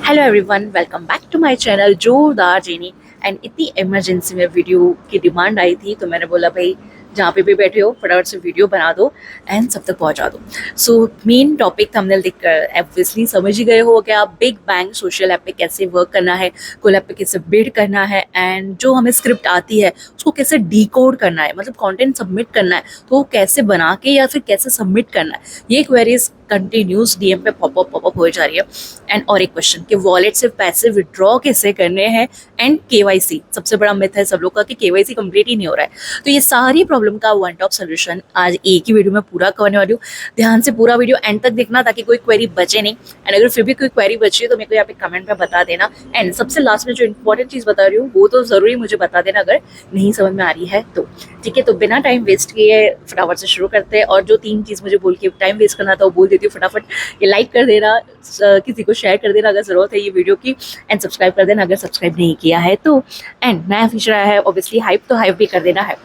Hello everyone, welcome back to my channel जोरदार Jenny. And इतनी emergency में video की डिमांड आई थी तो मैंने बोला भाई जहाँ पे भी बैठे हो फटाफट से वीडियो बना दो एंड सब तक पहुँचा दो। सो मेन टॉपिक थंबनेल देखकर ऑब्वियसली समझ ही गए हो कि आप बिग बैंग सोशल ऐप पे कैसे वर्क करना है, कोलैब पे कैसे बिल्ड करना है एंड जो हमें स्क्रिप्ट आती है उसको कैसे डिकोड करना है, मतलब कंटेंट सबमिट करना है तो वो कैसे बना के या फिर कैसे सबमिट करना है। ये क्वेरीज कंटिन्यूस डीएम पे पॉपअप हो जा रही है। एंड और एक क्वेश्चन कि वॉलेट से पैसे विड्रॉ कैसे करने हैं एंड केवाईसी, सबसे बड़ा मिथ है सब लोग का कि केवाईसी कंप्लीट ही नहीं हो रहा है। तो ये सारी प्रॉब्लम का वन टॉप सोल्यूशन आज एक ही वीडियो में पूरा करने वाली हूँ। ध्यान से पूरा वीडियो एंड तक देखना ताकि कोई क्वेरी बचे नहीं। एंड अगर फिर भी कोई क्वेरी बची है तो मेरे को यहाँ पे कमेंट में बता देना। एंड सबसे लास्ट में जो इंपॉर्टेंट चीज़ बता रही हूँ वो तो ज़रूरी मुझे बता देना अगर नहीं समझ में आ रही है तो। ठीक है, तो बिना टाइम वेस्ट किए फटाफट से शुरू करते हैं। और जो 3 चीज़ मुझे बोल के टाइम वेस्ट करना था वो बोल देती हूँ फटाफट। ये लाइक कर देना, किसी को शेयर कर देना अगर ज़रूरत है ये वीडियो की, एंड सब्सक्राइब कर देना अगर सब्सक्राइब नहीं किया है तो। एंड नया फीचर आया है ऑब्वियसली हाइप, तो हाइप भी कर देना है।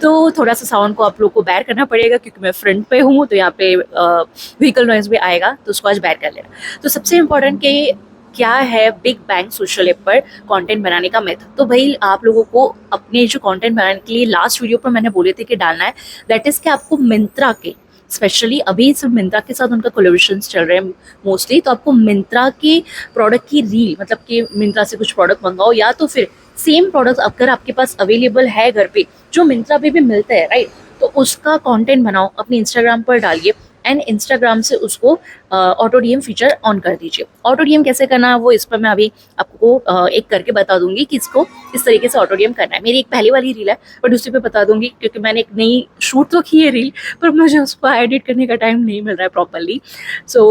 तो थोड़ा सा साउंड को आप लोग को बैर करना पड़ेगा क्योंकि मैं फ्रंट पे हूँ तो यहाँ पे व्हीकल नॉइज भी आएगा तो उसको आज बैर कर लेना। तो सबसे इम्पोर्टेंट कि क्या है बिग बैंग सोशल ऐप पर कंटेंट बनाने का मेथड। तो भाई आप लोगों को अपने जो कंटेंट बनाने के लिए लास्ट वीडियो पर मैंने बोले थे कि डालना है, दैट इज़ कि आपको मिंत्रा के स्पेशली अभी सिर्फ मिंत्रा के साथ उनका कोलेबोरेशंस चल रहे हैं मोस्टली, तो आपको मिंत्रा के प्रोडक्ट की रील, मतलब कि मिंत्रा से कुछ प्रोडक्ट मंगाओ या तो फिर सेम प्रोडक्ट अगर आपके पास अवेलेबल है घर पे जो मिंत्रा पे भी मिलते हैं राइट, तो उसका कंटेंट बनाओ अपने इंस्टाग्राम पर डालिए एंड इंस्टाग्राम से उसको ऑटो डीएम फीचर ऑन कर दीजिए। ऑटो डीएम कैसे करना है वो इस पर मैं अभी आपको एक करके बता दूंगी कि इसको इस तरीके से ऑटो डीएम करना है। मेरी एक पहली वाली रील है बट उसी पे बता दूंगी क्योंकि मैंने एक नई शूट तो की है रील पर मुझे उसको एडिट करने का टाइम नहीं मिल रहा है properly. So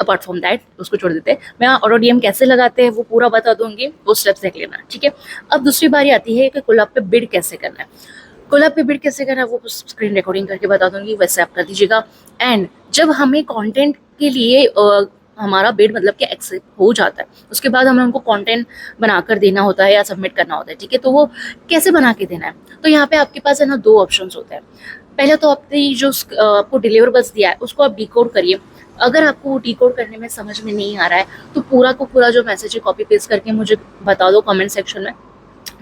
apart from that उसको छोड़ देते हैं। मैं ऑटो डीएम कैसे लगाते हैं वो पूरा बता दूंगी, वो स्टेप्स देख लेना। ठीक है, अब दूसरी बारी आती है कि कोलैब पे बिड कैसे करना है। कोलैब पे बिड कैसे करना है वो स्क्रीन रिकॉर्डिंग करके बता दूंगी, वैसे आप कर दीजिएगा। एंड जब हमें कंटेंट के लिए हमारा बिड मतलब कि एक्सेप्ट हो जाता है उसके बाद हमें उनको कंटेंट बनाकर देना होता है या सबमिट करना होता है। ठीक है, तो वो कैसे बना के देना है, तो यहाँ पे आपके पास है ना 2 ऑप्शंस होते हैं। पहले तो आपने जो आपको डिलीवरेबल्स दिया है उसको आप डिकोड करिए। अगर आपको वो डिकोड करने में समझ में नहीं आ रहा है तो पूरा को पूरा जो मैसेज है कॉपी पेस्ट करके मुझे बता दो कमेंट सेक्शन में,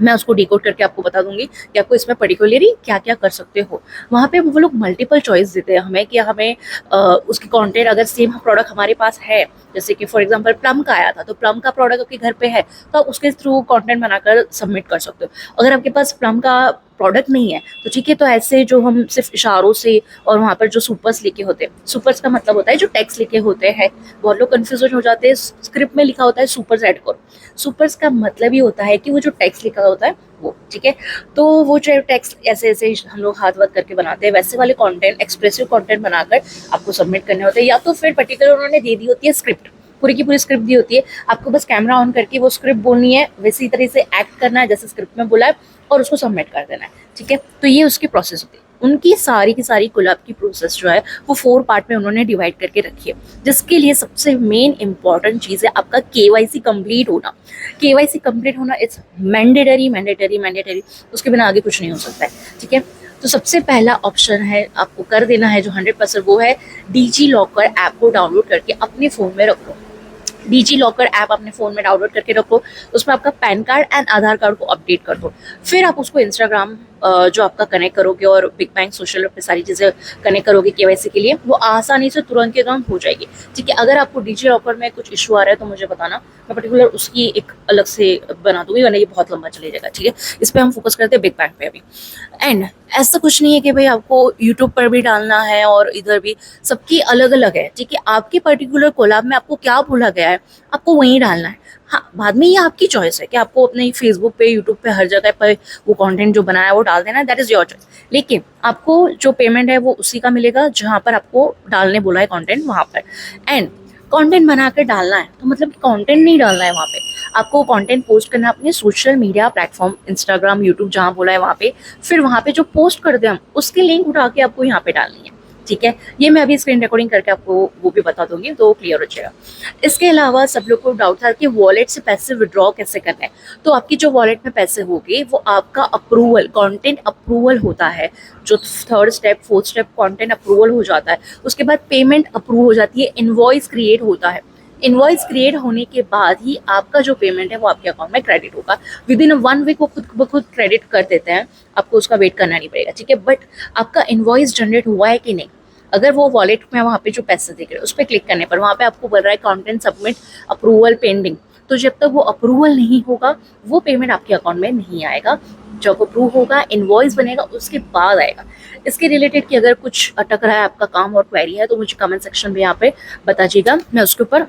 मैं उसको डिकोड करके आपको बता दूंगी कि आपको इसमें पर्टिकुलरली क्या क्या कर सकते हो। वहाँ पे वो लोग मल्टीपल चॉइस देते हैं हमें कि हमें उसकी कंटेंट अगर सेम प्रोडक्ट हमारे पास है, जैसे कि फॉर एग्जांपल प्लम का आया था तो प्लम का प्रोडक्ट आपके घर पे है तो आप उसके थ्रू कंटेंट बनाकर सबमिट कर सकते हो। अगर आपके पास प्लम का प्रोडक्ट नहीं है तो ठीक है, तो ऐसे जो हम सिर्फ इशारों से और वहाँ पर जो सुपर्स लिखे होते हैं, सुपर्स का मतलब होता है जो टेक्स्ट लिखे होते हैं, बहुत लोग कन्फ्यूजन हो जाते हैं। स्क्रिप्ट में लिखा होता है सुपर्स ऐड करो, सुपर्स का मतलब ही होता है कि वो जो टेक्स्ट लिखा होता है वो। ठीक है, तो वो जो टेक्स्ट ऐसे ऐसे हम लोग हाथ वाथ करके बनाते हैं वैसे वाले कंटेंट एक्सप्रेसिव कंटेंट बनाकर आपको सबमिट करने होते हैं। या तो फिर पर्टिकुलर उन्होंने दे दी होती है स्क्रिप्ट, पूरी की पूरी स्क्रिप्ट दी होती है, आपको बस कैमरा ऑन करके वो स्क्रिप्ट बोलनी है, वैसी तरह से एक्ट करना है जैसे स्क्रिप्ट में बोला है और उसको सबमिट कर देना है। ठीक है, तो ये उसकी प्रोसेस होती है। उनकी सारी की सारी कोलैब की प्रोसेस जो है वो 4 पार्ट में उन्होंने डिवाइड करके रखी है, जिसके लिए सबसे मेन इंपॉर्टेंट चीज़ है आपका केवाईसी कंप्लीट होना। केवाईसी कंप्लीट होना इट्स मैंडेटरी मैंडेटरी मैंडेटरी, उसके बिना आगे कुछ नहीं हो सकता है। ठीक है, तो सबसे पहला ऑप्शन है आपको कर देना है जो 100% वो है डिजी लॉकर ऐप को डाउनलोड करके अपने फ़ोन में रखो। डिजी लॉकर ऐप अपने फ़ोन में डाउनलोड करके रखो, उसमें आपका pan card and Aadhaar card को अपडेट कर दो। फिर आप उसको इंस्टाग्राम जो आपका कनेक्ट करोगे और बिग बैंग सोशल पे सारी चीज़ें कनेक्ट करोगे केवाईसी के लिए, वो आसानी से तुरंत के तुरंत हो जाएगी। ठीक है, अगर आपको डिजी लॉकर में कुछ इशू आ रहा है तो मुझे बताना, मैं पर्टिकुलर उसकी एक अलग से बना दूंगी वरना ये बहुत लंबा चले जाएगा। ठीक है, इस पर हम फोकस करते हैं बिग बैंग पे अभी। एंड ऐसा कुछ नहीं है कि भाई आपको यूट्यूब पर भी डालना है और इधर भी, सबकी अलग अलग है। ठीक है, आपके पर्टिकुलर कोलैब में आपको क्या बोला गया है आपको वहीं डालना है। हाँ, बाद में ये आपकी चॉइस है कि आपको अपने फेसबुक पे यूट्यूब पे हर जगह पर वो कंटेंट जो बनाया है वो डाल देना है, दैट इज़ योर चॉइस। लेकिन आपको जो पेमेंट है वो उसी का मिलेगा जहाँ पर आपको डालने बोला है कंटेंट वहाँ पर। एंड कंटेंट बना कर डालना है तो मतलब कंटेंट नहीं डालना है वहाँ पे, आपको कंटेंट पोस्ट करना है अपने social media platform Instagram YouTube जहाँ बोला है वहाँ पे। फिर वहाँ पे जो पोस्ट करते हैं हम उसकी लिंक उठा के आपको यहाँ पे डालनी है। ठीक है, ये मैं अभी स्क्रीन रिकॉर्डिंग करके आपको वो भी बता दूंगी तो क्लियर हो जाएगा। इसके अलावा सब लोग को डाउट था कि वॉलेट से पैसे विड्रॉ कैसे करना है। तो आपकी जो वॉलेट में पैसे होंगे वो आपका अप्रूवल कंटेंट अप्रूवल होता है, जो 3rd step 4th step content approval हो जाता है, उसके बाद पेमेंट अप्रूव हो जाती है, इनवॉइस क्रिएट होता है। इनवॉइस क्रिएट होने के बाद ही आपका जो पेमेंट है वो आपके अकाउंट में क्रेडिट होगा। विद इन 1 वीक वो खुद ब खुद क्रेडिट कर देते हैं, आपको उसका वेट करना नहीं पड़ेगा, ठीक है। बट आपका इनवॉइस जनरेट हुआ है कि नहीं, अगर वो वॉलेट में वहाँ पे जो पैसे दिख रहे हैं उस पर क्लिक करने पर वहाँ पे आपको बोल रहा है कंटेंट सबमिट अप्रूवल पेंडिंग, तो जब तक वो अप्रूवल नहीं होगा वो पेमेंट आपके अकाउंट में नहीं आएगा। जब अप्रूव होगा, इनवॉइस बनेगा, उसके बाद आएगा। इसके रिलेटेड कि अगर कुछ अटक रहा है आपका काम और क्वेरी है तो मुझे कमेंट सेक्शन में यहाँ पे बताइएगा, मैं उसके ऊपर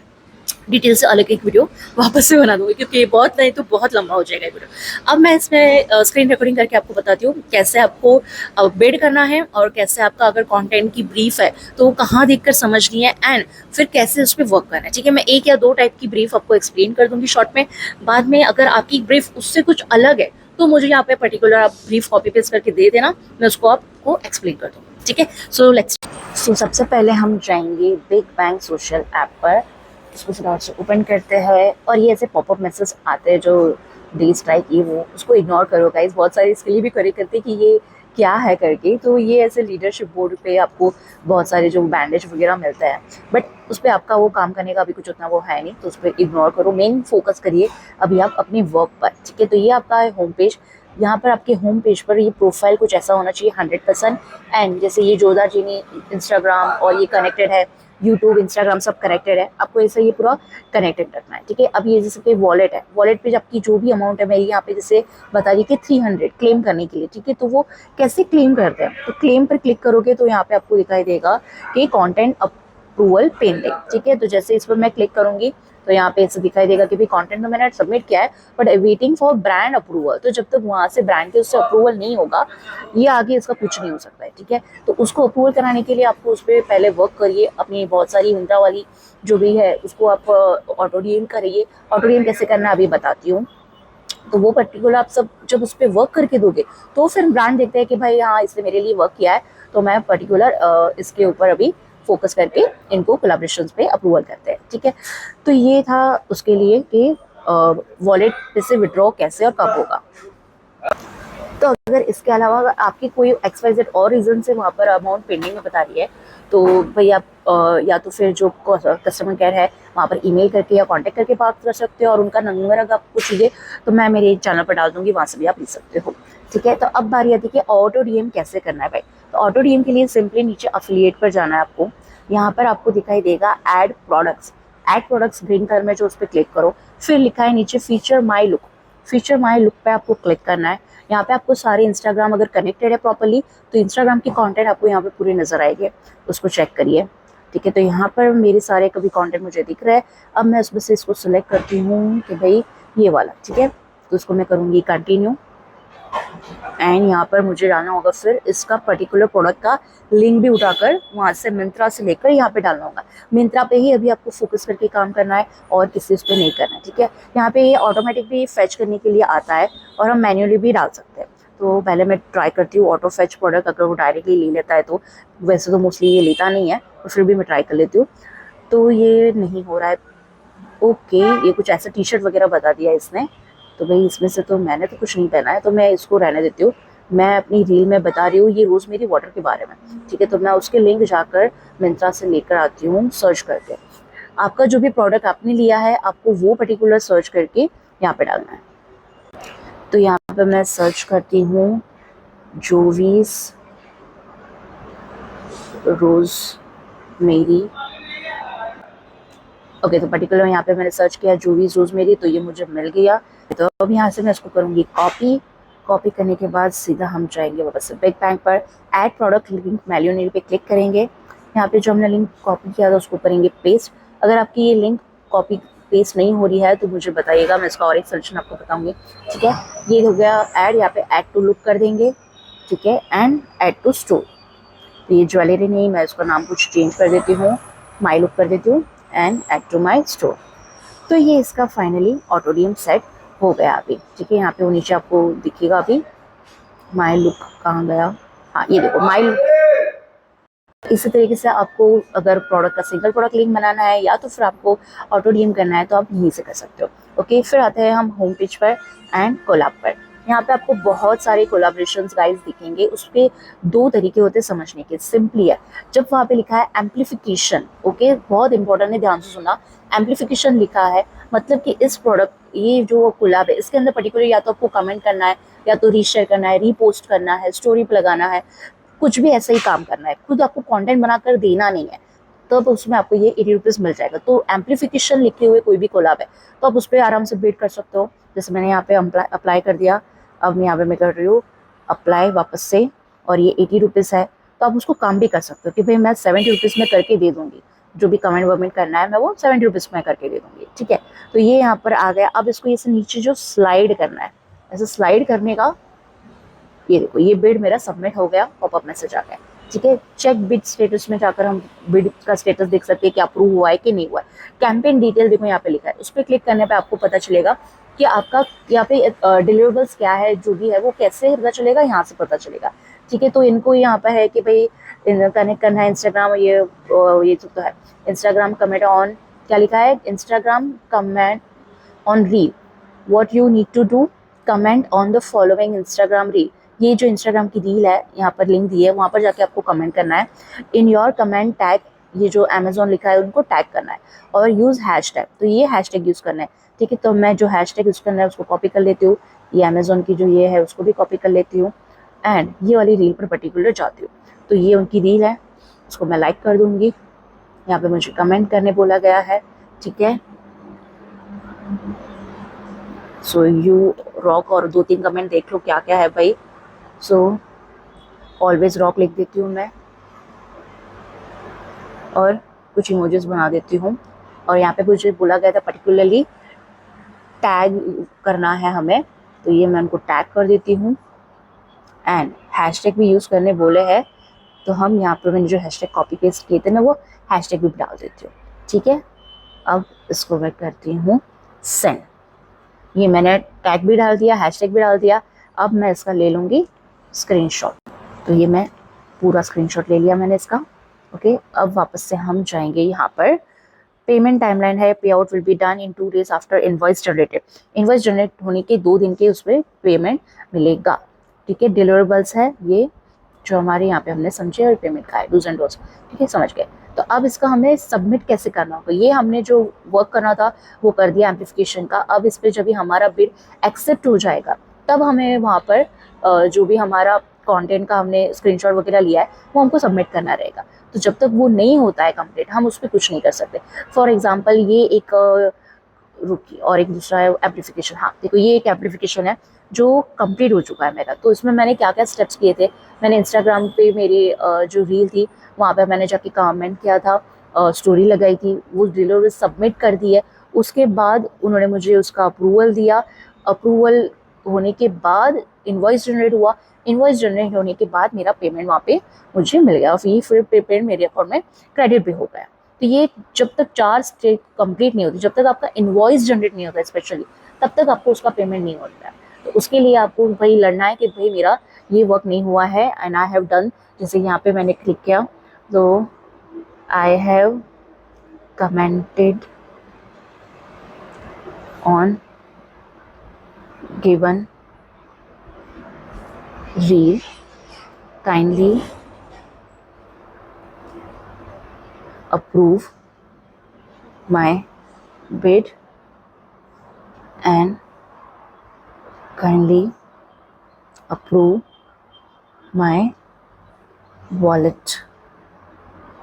डिटेल से अलग एक वीडियो वापस से बना दूंगी, क्योंकि ये बहुत नहीं तो बहुत लंबा हो जाएगा वीडियो। अब मैं इसमें स्क्रीन रिकॉर्डिंग करके आपको बताती हूँ कैसे आपको बेड करना है और कैसे आपका अगर कंटेंट की ब्रीफ है तो वो कहाँ देखकर समझनी है एंड फिर कैसे उस पर वर्क करना है, ठीक है। मैं 1 या 2 टाइप की ब्रीफ आपको एक्सप्लेन कर दूंगी शॉर्ट में। बाद में अगर आपकी ब्रीफ उससे कुछ अलग है तो मुझे यहाँ पे पर्टिकुलर आप ब्रीफ कॉपी पेस्ट करके दे देना, मैं उसको आपको एक्सप्लेन कर दूँगी, ठीक है। सो सबसे पहले हम जाएंगे बिग बैंग सोशल ऐप पर, इसको फटाफट से ओपन करते हैं और ये ऐसे पॉपअप मैसेज आते हैं जो डिलीट स्ट्राइक ये वो, उसको इग्नोर करो गाइस। बहुत सारे इसके लिए भी करे करते कि ये क्या है करके, तो ये ऐसे लीडरशिप बोर्ड पे आपको बहुत सारे जो बैंडेज वगैरह मिलता है, बट उस पर आपका वो काम करने का अभी कुछ उतना वो है नहीं, तो उस पर इग्नोर करो। मेन फोकस करिए अभी आप अपने वर्क पर, ठीक है। तो ये आपका है होम पेज। यहाँ पर आपके होम पेज पर ये प्रोफाइल कुछ ऐसा होना चाहिए 100%। एंड जैसे ये जोधा जी ने इंस्टाग्राम और ये कनेक्टेड है, यूट्यूब इंस्टाग्राम सब कनेक्टेड है, आपको ऐसा ये पूरा कनेक्टेड रखना है, ठीक है। अब ये जैसे कि वॉलेट है, वॉलेट पे आपकी जो भी अमाउंट है, मेरी यहाँ पे जैसे बता रही कि 300 क्लेम करने के लिए, ठीक है। तो वो कैसे क्लेम करते हैं, तो क्लेम पर क्लिक करोगे तो यहाँ पे आपको दिखाई देगा कि कंटेंट अप्रूवल पेंडिंग, ठीक है। तो जैसे इस पर मैं क्लिक करूंगी तो यहाँ पे ऐसे दिखाई देगा कि भाई कंटेंट तो मैंने सबमिट किया है but waiting for brand approval, तो जब तक वहां से ब्रांड के उससे अप्रूवल नहीं होगा ये आगे इसका कुछ नहीं हो सकता है, ठीक है। तो उसको अप्रूवल कराने के लिए आपको उस पर पहले वर्क करिए, अपनी बहुत सारी मिंत्रा वाली जो भी है उसको आप ऑटो डीएम करिए। ऑटो डीएम कैसे करना है अभी बताती हूँ। तो वो पर्टिकुलर आप सब जब उस पर वर्क करके दोगे तो फिर ब्रांड देखते हैं कि भाई हाँ इसने मेरे लिए वर्क किया है, तो मैं पर्टिकुलर इसके ऊपर अभी फोकस करके इनको कोलैबोरेशंस पे अप्रूवल करते हैं, ठीक है। तो ये था उसके लिए कि वॉलेट पे से विड्रॉ कैसे और कब होगा। तो अगर इसके अलावा अगर आपकी कोई XYZ और रीजन से वहाँ पर अमाउंट पेंडिंग में बता रही है तो भाई आप या तो फिर जो कस्टमर केयर है वहाँ पर ईमेल करके या कांटेक्ट करके बात कर सकते हो, और उनका नंबर अगर आपको चाहिए तो मैं मेरे चैनल पर डाल दूंगी, वहाँ से भी आप ले सकते हो, ठीक है। तो अब बारी आती है कि ऑटो डीएम कैसे करना है भाई। तो ऑटो डीएम के लिए सिंपली नीचे अफिलिएट पर जाना है आपको। यहाँ पर आपको दिखाई देगा ऐड प्रोडक्ट्स ग्रीन कलर में, जो उस पर क्लिक करो। फिर लिखा है नीचे फीचर माई लुक पे आपको क्लिक करना है। यहाँ पे आपको सारे इंस्टाग्राम अगर कनेक्टेड है प्रॉपर्ली तो इंस्टाग्राम की कंटेंट आपको यहाँ पे पूरे नजर आएंगे, उसको चेक करिए, ठीक है। तो यहाँ पर मेरे सारे कभी कंटेंट मुझे दिख रहा है। अब मैं उसमें से इसको सिलेक्ट करती हूँ कि भाई ये वाला, ठीक है। तो उसको मैं करूँगी कंटिन्यू एंड यहाँ पर मुझे डालना होगा फिर इसका पर्टिकुलर प्रोडक्ट का लिंक भी उठाकर वहाँ से मिंत्रा से लेकर यहाँ पे डालना होगा। मिंत्रा पे ही अभी आपको फोकस करके काम करना है और किसी उस पर नहीं करना है, ठीक है। यहाँ पे ये ऑटोमेटिक भी फेच करने के लिए आता है और हम मैन्युअली भी डाल सकते हैं। तो पहले मैं ट्राई करती हूँ ऑटो फेच प्रोडक्ट, अगर वो डायरेक्टली ले लेता है तो, वैसे तो मोस्टली ये लेता नहीं है और फिर भी मैं ट्राई कर लेती हूँ। तो ये नहीं हो रहा है, ओके। ये कुछ ऐसा टी शर्ट वगैरह बता दिया इसने, तो भाई इसमें से तो मैंने तो कुछ नहीं पहना है तो मैं इसको रहने देती हूँ। मैं अपनी रील में बता रही हूँ ये रोज़ मेरी वाटर के बारे में, ठीक है। तो मैं उसके लिंक जाकर मिंत्रा से लेकर आती हूँ सर्च करके। आपका जो भी प्रोडक्ट आपने लिया है आपको वो पर्टिकुलर सर्च करके यहाँ पे डालना है। तो यहाँ पे मैं सर्च करती हूँ जोवीज रोज मेरी, ओके। तो पर्टिकुलर यहाँ पे मैंने सर्च किया जोवीज रोज मेरी, तो ये मुझे मिल गया। तो अब यहाँ से मैं इसको करूँगी कॉपी करने के बाद सीधा हम जाएंगे वापस से बिग बैंग पर। ऐड प्रोडक्ट लिंक मैल्यूनरी पे क्लिक करेंगे। यहाँ पे जो हमने लिंक कॉपी किया था उसको करेंगे पेस्ट। अगर आपकी ये लिंक कॉपी पेस्ट नहीं हो रही है तो मुझे बताइएगा, मैं इसका और एक सोल्यूशन आपको बताऊंगी, ठीक है। ये हो गया ऐड, यहाँ पे ऐड टू लुक कर देंगे, ठीक है, एंड ऐड टू स्टोर। तो ये ज्वेलरी नहीं, मैं इसका नाम कुछ चेंज कर देती हूँ, माई लुक कर देती हूँ and add to my store. तो ये इसका फाइनली ऑटो डीएम सेट हो गया अभी, ठीक है। यहाँ पे वो नीचे आपको दिखेगा अभी माई लुक कहाँ गया, हाँ ये देखो माई लुक। इसी तरीके से आपको अगर प्रोडक्ट का सिंगल प्रोडक्ट लिंक बनाना है या तो फिर आपको ऑटो डीएम करना है तो आप यहीं से कर सकते हो, ओके। फिर आते हैं हम होम पेज पर एंड कोलैब पर। यहाँ पे आपको बहुत सारे कोलाब्रेशंस गाइस दिखेंगे। उसके दो तरीके होते हैं समझने के, सिंपली है। जब वहाँ पे लिखा है एम्पलीफिकेशन, ओके, बहुत इंपॉर्टेंट है, ध्यान से सुनना। एम्पलीफिकेशन लिखा है मतलब कि इस प्रोडक्ट, ये जो कोलाब है, इसके अंदर पर्टिकुलर या तो आपको कमेंट करना है, या तो रीशेयर करना है, रीपोस्ट करना है, स्टोरी पे लगाना है, कुछ भी ऐसा ही काम करना है, खुद आपको कंटेंट बनाकर देना नहीं है, तब तो उसमें आपको ये 80 रुपीज़ मिल जाएगा। तो एम्पलीफिकेशन लिखे हुए कोई भी कोलाब है तो आप उस पर आराम से बिड कर सकते हो। जैसे मैंने यहाँ पे अप्लाई कर दिया, अब यहाँ पे मैं कर रही हूँ अप्लाई वापस से, और ये 80 रुपीज़ है। तो आप उसको काम भी कर सकते हो कि भाई मैं 70 रुपीज़ में करके दे दूंगी, जो भी कमेंट वमेंट करना है मैं वो 70 रुपीज़ में करके दे दूंगी, ठीक है। तो ये यहाँ पर आ गया। अब इसको ये से नीचे जो स्लाइड करना है, ऐसे स्लाइड करने का, ये देखो ये बिड मेरा सबमिट हो गया, पॉपअप मैसेज आ गया, ठीक है। चेक बिड स्टेटस में जाकर हम बिड का स्टेटस देख सकते हैं कि अप्रूव हुआ है कि नहीं हुआ है। कैंपेन डिटेल देखो यहाँ पे लिखा है, उस पर क्लिक करने पे आपको पता चलेगा कि आपका यहाँ पे डिलीवरेबल्स क्या है, जो भी है वो कैसे पता चलेगा, यहाँ से पता चलेगा, ठीक है। तो इनको यहाँ पर है कि भाई कनेक्ट करना है इंस्टाग्राम, ये तो है इंस्टाग्राम कमेंट ऑन, क्या लिखा है, Instagram comment on reel, what you need to do, comment on the following Instagram reel. ये जो इंस्टाग्राम की रील है यहाँ पर लिंक दी है, वहाँ पर जाके आपको कमेंट करना है। इन योर कमेंट टैग, ये जो अमेजोन लिखा है उनको टैग करना है, और यूज़ हैशटैग, तो ये हैशटैग यूज़ करना है, ठीक है। तो मैं जो हैशटैग यूज़ करना है उसको कॉपी कर लेती हूँ, ये अमेजोन की जो ये है उसको भी कॉपी कर लेती हूँ, एंड ये वाली रील पर पर्टिकुलर जाती हूँ। तो ये उनकी रील है, उसको मैं लाइक कर दूँगी। यहाँ पे मुझे कमेंट करने बोला गया है, ठीक है। सो यू रॉक, और 2-3 कमेंट देख लो क्या क्या है भाई। सो ऑलवेज रॉक लिख देती हूँ मैं, और कुछ इमोजीज बना देती हूँ। और यहाँ पे मुझे बोला गया था पर्टिकुलरली टैग करना है हमें, तो ये मैं उनको टैग कर देती हूँ। एंड हैशटैग भी यूज़ करने बोले हैं, तो हम यहाँ पर मैंने जो हैशटैग कॉपी पेस्ट किए थे मैं वो हैशटैग भी डाल देती हूँ, ठीक है। अब इसको मैं करती हूँ सेंड। ये मैंने टैग भी डाल दिया, हैशटैग भी डाल दिया। अब मैं इसका ले लूँगी स्क्रीनशॉट। तो ये मैं पूरा स्क्रीनशॉट ले लिया मैंने इसका, ओके। अब वापस से हम जाएंगे यहाँ पर, पेमेंट टाइमलाइन है, पे out will be done in 2 days after invoice generated. Invoice generate होने के 2 दिन के उसमें पेमेंट मिलेगा, ठीक है। डिलीवरेबल्स है ये जो हमारे यहाँ पे हमने समझे, और पेमेंट का है, डूज एंड डोंट्स, ठीक है, समझ गए। तो अब इसका हमें सबमिट कैसे करना होगा, ये हमने जो वर्क करना था वो कर दिया एम्पलीफिकेशन का। अब इस पर जब भी हमारा बिड एक्सेप्ट हो जाएगा तब हमें वहाँ पर जो भी हमारा कंटेंट का हमने स्क्रीनशॉट वगैरह लिया है वो हमको सबमिट करना रहेगा। तो जब तक वो नहीं होता है कंप्लीट, हम उस पर कुछ नहीं कर सकते। फॉर एग्जाम्पल ये एक रुकी, और एक दूसरा है एम्पलीफिकेशन। हाँ देखो ये एक एम्पलीफिकेशन है जो कंप्लीट हो चुका है मेरा। तो इसमें मैंने क्या क्या स्टेप्स किए थे, मैंने इंस्टाग्राम पे मेरी जो रील थी वहाँ पे मैंने जाके कमेंट किया था, स्टोरी लगाई थी, वो डिलीवरी सबमिट कर दी है। उसके बाद उन्होंने मुझे उसका अप्रूवल दिया, अप्रूवल होने के बाद इनवॉइस जनरेट हुआ, इनवॉइस जनरेट होने के बाद मेरा पेमेंट वहाँ पे मुझे मिल गया, और ये फिर पेमेंट मेरे अकाउंट में क्रेडिट भी हो गया। तो ये जब तक 4 स्टेप कंप्लीट नहीं होती, जब तक आपका इनवॉइस जनरेट नहीं होता स्पेशली, तब तक आपको उसका पेमेंट नहीं होता है। तो उसके लिए आपको भाई लड़ना है कि भाई मेरा ये वर्क नहीं हुआ है, एंड आई हैव डन, जैसे यहाँ पे मैंने क्लिक किया तो I have commented on given reel, kindly approve my bid and kindly approve my wallet।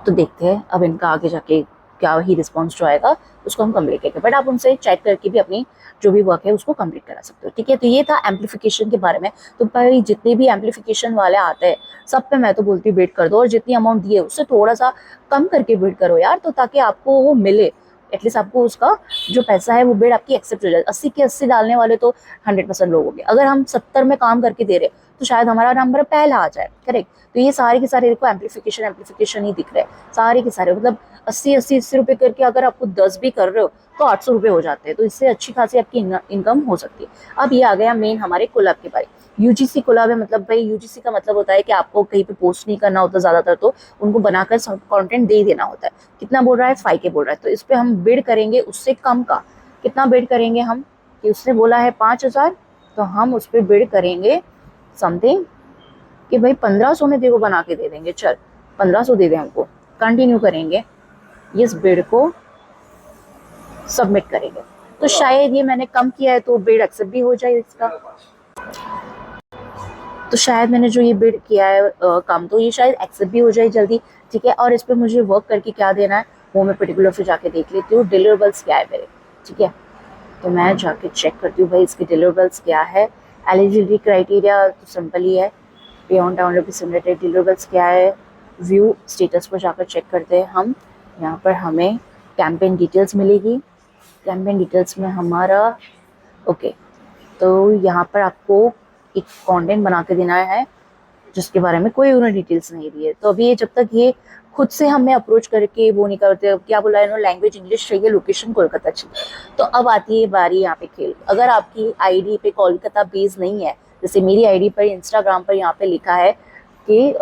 तो देखते हैं अब इनका आगे जाके क्या ही रिस्पॉन्स जो आएगा उसको हम कंप्लीट करेंगे। बट आप उनसे चेक करके भी अपनी जो भी वर्क है उसको कंप्लीट करा सकते हो, ठीक है। तो ये था एम्पलीफिकेशन के बारे में। तो भाई जितने भी एम्पलीफिकेशन वाले आते हैं सब पे मैं तो बोलती हूँ बिड कर दो, और जितनी अमाउंट दिए उससे थोड़ा सा कम करके बिड करो यार, तो ताकि आपको वो मिले, एटलीस्ट आपको उसका जो पैसा है वो बिड आपकी एक्सेप्ट हो जाए। 80 के 80 डालने वाले तो 100% लोग होंगे, अगर हम 70 में काम करके दे रहे तो शायद हमारा नंबर पहला आ जाए, करेक्ट। तो ये सारे के सारे देखो एम्पलीफिकेशन ही दिख रहे हैं सारे के सारे, मतलब 80 रुपए करके अगर आपको 10 भी कर रहे हो तो 800 रुपये हो जाते हैं। तो इससे अच्छी खासी आपकी इनकम हो सकती है। अब ये आ गया मेन हमारे कोलैब के बारे। यूजीसी कोलैब है, मतलब भाई यूजीसी का मतलब होता है कि आपको कहीं पे पोस्ट नहीं करना होता ज़्यादातर, तो उनको बनाकर कंटेंट दे देना होता है। कितना बोल रहा है, 5K बोल रहा है, तो इस पर हम बिड करेंगे उससे कम का। कितना बिड करेंगे हम, कि उसने बोला है 5000, तो हम उस पर बिड करेंगे समथिंग कि भाई 1500 में देखो बना के दे देंगे, चल 1500 दे दे हमको, कंटिन्यू करेंगे इस बिड को, सबमिट करेंगे। तो शायद ये मैंने कम किया है तो बिड एक्सेप्ट भी हो जाए इसका। तो शायद मैंने जो ये बिड किया है कम, तो ये शायद एक्सेप्ट भी हो जाए जल्दी, ठीक है। और इस पर मुझे वर्क करके क्या देना है वो मैं पर्टिकुलर फिर जाके देख लेती हूँ, डिलीवरेबल्स क्या है मेरे, ठीक है। तो मैं जाके चेक करती हूँ भाई इसके डिलीवरेबल्स क्या है। एलिजिबिलिटी क्राइटेरिया तो सिंपल ही है, पे ऑन टाउन रिप्रेजेंटेटिव। डिलीवरेबल्स क्या है, व्यू स्टेटस पर जाकर चेक करते हैं हम। यहाँ पर हमें कैंपेन डिटेल्स मिलेगी, कैंपेन डिटेल्स में हमारा ओके। तो यहाँ पर आपको एक कंटेंट बना के देना है जिसके बारे में कोई उन्होंने डिटेल्स नहीं दी है। तो अभी ये जब तक ये खुद से हमें अप्रोच करके वो नहीं करते, क्या बोला है इन्होंने, लैंग्वेज इंग्लिश चाहिए, लोकेशन कोलकाता चाहिए। तो अब आती है बारी यहाँ पे खेल। अगर आपकी आईडी पे कोलकाता बेस नहीं है, जैसे मेरी आईडी पर इंस्टाग्राम पर यहाँ पे लिखा है कि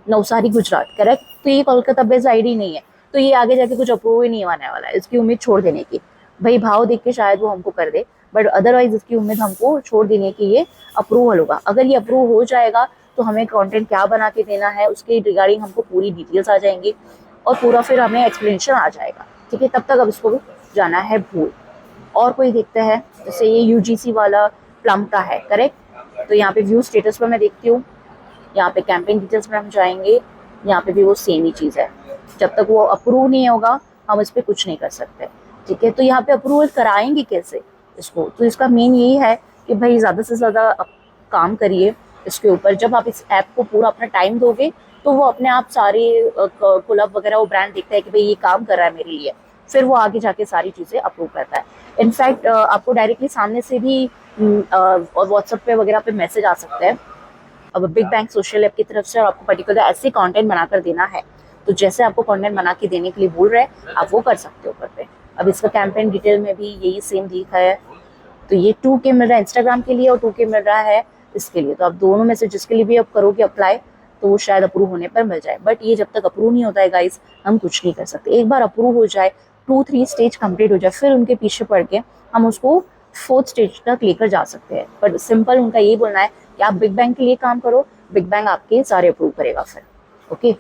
नवसारी गुजरात, करेक्ट, तो ये कोलकाता बेस्ड आईडी नहीं है, तो ये आगे जाके कुछ अप्रूव ही नहीं होने वाला है। इसकी उम्मीद छोड़ देने की, भाई भाव देख के शायद वो हमको कर दे, बट अदरवाइज इसकी उम्मीद हमको छोड़ देने की ये अप्रूवल होगा। अगर ये अप्रूव हो जाएगा तो हमें कंटेंट क्या बना के देना है उसके रिगार्डिंग हमको पूरी डिटेल्स आ जाएंगी और पूरा फिर हमें एक्सप्लेनेशन आ जाएगा, ठीक है। तब तक अब इसको जाना है भूल। और कोई देखते हैं, जैसे ये यूजीसी वाला प्लम का है, करेक्ट। तो यहाँ पे व्यू स्टेटस पर मैं देखती हूँ, यहाँ पे कैंपेन डिटेल्स में हम जाएंगे, यहाँ पे भी वो सेम ही चीज़ है। जब तक वो अप्रूव नहीं होगा हम इस पर कुछ नहीं कर सकते, ठीक है। तो यहाँ पे अप्रूवल कराएंगे कैसे इसको, तो इसका मेन यही है कि भाई ज़्यादा से ज़्यादा काम करिए इसके ऊपर। जब आप इस ऐप को पूरा अपना टाइम दोगे तो वो अपने आप सारे क्लब वगैरह वो ब्रांड देखता है कि भाई ये काम कर रहा है मेरे लिए, फिर वो आगे जाके सारी चीज़ें अप्रूव करता है। इनफैक्ट आपको डायरेक्टली सामने से भी और व्हाट्सएप पे वगैरह पे मैसेज आ सकता है अब बिग बैंग सोशल ऐप की तरफ से, और आपको पर्टिकुलर ऐसे कंटेंट बनाकर देना है तो जैसे आपको कंटेंट बना के देने के लिए बोल रहे हैं आप वो कर सकते हो ऊपर पे। अब इसका कैंपेन डिटेल में भी यही सेम दिखा है। तो ये 2K मिल रहा है इंस्टाग्राम के लिए और 2K मिल रहा है इसके लिए। तो आप दोनों में से जिसके लिए भी आप करोगे अप्लाई तो वो शायद अप्रूव होने पर मिल जाए, बट ये जब तक अप्रूव नहीं होता है गाइस हम कुछ नहीं कर सकते। एक बार अप्रूव हो जाए, 2-3 स्टेज कंप्लीट हो जाए, फिर उनके पीछे पड़ के हम उसको 4th स्टेज तक लेकर जा सकते हैं। बट सिंपल उनका यही बोलना है कि आप बिग बैंग के लिए काम करो, बिग बैंग आपके सारे अप्रूव करेगा फिर, ओके।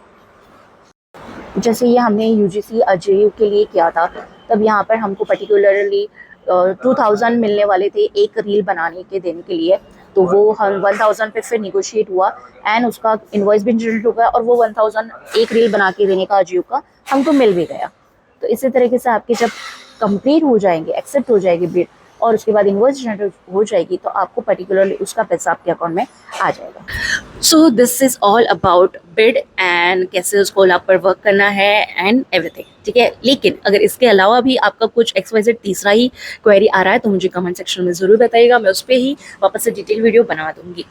जैसे ये हमने यूजीसी अजेयू के लिए किया था, तब यहाँ पर हमको पर्टिकुलरली 2000 मिलने वाले थे एक रील बनाने के देने के लिए। तो वो हम 1000 पे फिर निगोशिएट हुआ एंड उसका इनवॉइस भी जनरेट हो गया और वो 1000 एक रील बना के देने का अजियो का हमको मिल भी गया। तो इसी तरीके से आपके जब कंप्लीट हो जाएंगे, एक्सेप्ट हो जाएगी बिड और उसके बाद इनवॉइस जनरेट हो जाएगी तो आपको पर्टिकुलरली उसका पैसा आपके अकाउंट में आ जाएगा। So this is all about bid and कैसे उस कोलैब पर वर्क करना है एंड एवरीथिंग, ठीक है। लेकिन अगर इसके अलावा भी आपका कुछ XYZ तीसरा ही क्वेरी आ रहा है तो मुझे कमेंट सेक्शन में ज़रूर बताइएगा, मैं उस पर ही वापस से डिटेल वीडियो बना दूंगी।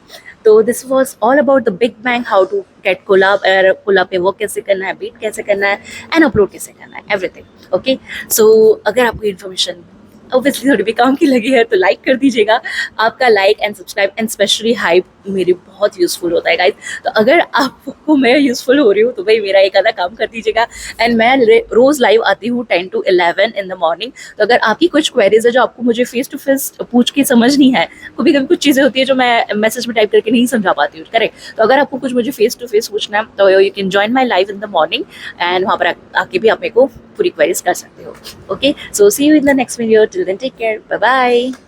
तो this was all about the big bang, how to get Colab, Colab पे वर्क कैसे करना है, बीट कैसे करना है एंड अपलोड कैसे करना है, एवरीथिंग, ओके। सो अगर आपको इन्फॉर्मेशन ऑब्वियसली थोड़ी भी काम की लगी है तो लाइक कर दीजिएगा। आपका like and subscribe and specially hype मेरे बहुत यूज़फुल होता है गाइज। तो अगर आपको मैं यूज़फुल हो रही हूँ तो भाई मेरा एक आधा काम कर दीजिएगा। एंड मैं रोज़ लाइव आती हूँ 10 to 11 इन द मॉर्निंग। तो अगर आपकी कुछ क्वेरीज है जो आपको मुझे फेस टू फेस पूछ के समझनी है, कभी कभी कुछ चीज़ें होती है जो मैं मैसेज में टाइप करके नहीं समझा पाती हूँ, करेक्ट। तो अगर आपको कुछ मुझे फेस टू फेस पूछना है तो you can join my live in the morning and वहाँ पर आके भी आप मेरे को पूरी क्वेरीज कर सकते हो, okay. So see you in the next video, till then take care, bye bye.